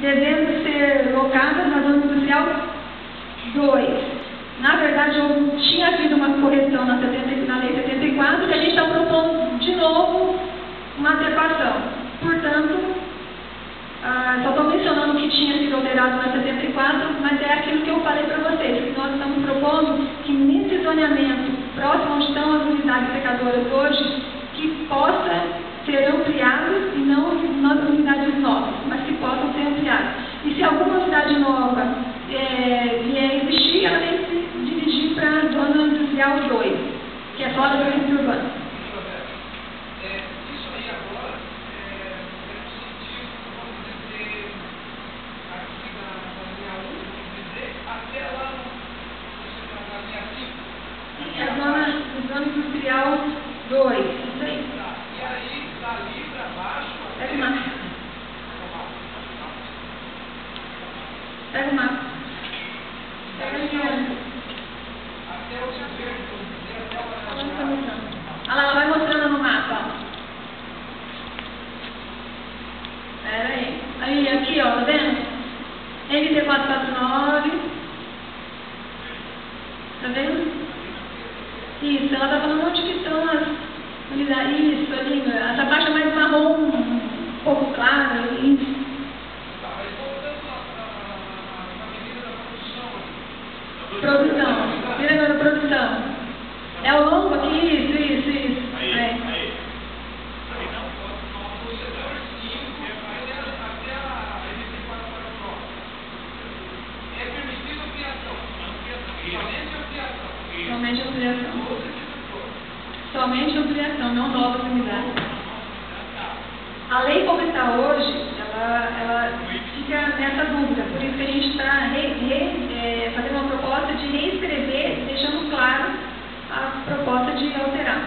devendo ser locadas na zona industrial 2. Na verdade, tinha havido uma correção na Lei 74, que a gente está propondo de novo uma adequação. Portanto, só estou mencionando que tinha sido alterado na 74, mas é aquilo que eu falei para vocês, que nós estamos propondo que nesse zoneamento, próximo onde estão as unidades secadoras hoje, que possa ser ampliado e não nas unidades novas, mas que possam ser ampliadas. E se alguma unidade nova vier existir, ela tem que se dirigir para a zona industrial 2, que é fora do centro urbano. Isso aí agora é no sentido, vamos dizer, aqui na linha 1, vamos dizer, até lá na linha 5. É a zona industrial 2, isso aí. E aí, dali para baixo... Pega o mapa. Pega o mapa. Pega a linha 1. Até o governo, até o... Olha lá, ela vai mostrando no mapa, ó. Pera aí. Aí, aqui, ó, tá vendo? MT449. Tá vendo? Isso, ela tá falando onde que estão as unidades. Isso, ali, essa faixa mais marrom, um pouco clara, isso. Mas voltando na medida da produção. Produção. Vira agora produção. É o longo aqui, isso. Aí não, o setor 5, até a MT449. É permitido ampliação. Somente ampliação. Somente ampliação. Somente ampliação, não novas unidades. A lei como está hoje, ela fica nessa dúvida, por isso que a gente está fazendo uma proposta de reescrever, deixando claro a proposta de alterar.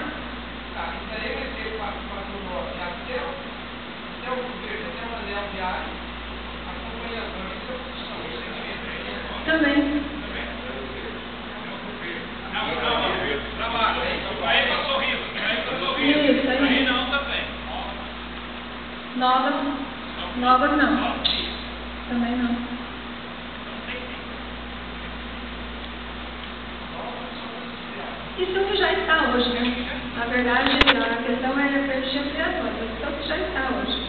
Tá, isso aí vai ser 449 até o governo, até o anel viário, acompanhador, isso é função, segmento. Também. Aí para Sorriso, Isso, aí. aí não também. Novas não. Também não. Isso que já está hoje, né? Na verdade, a questão é permitir ampliações, isso que já está hoje.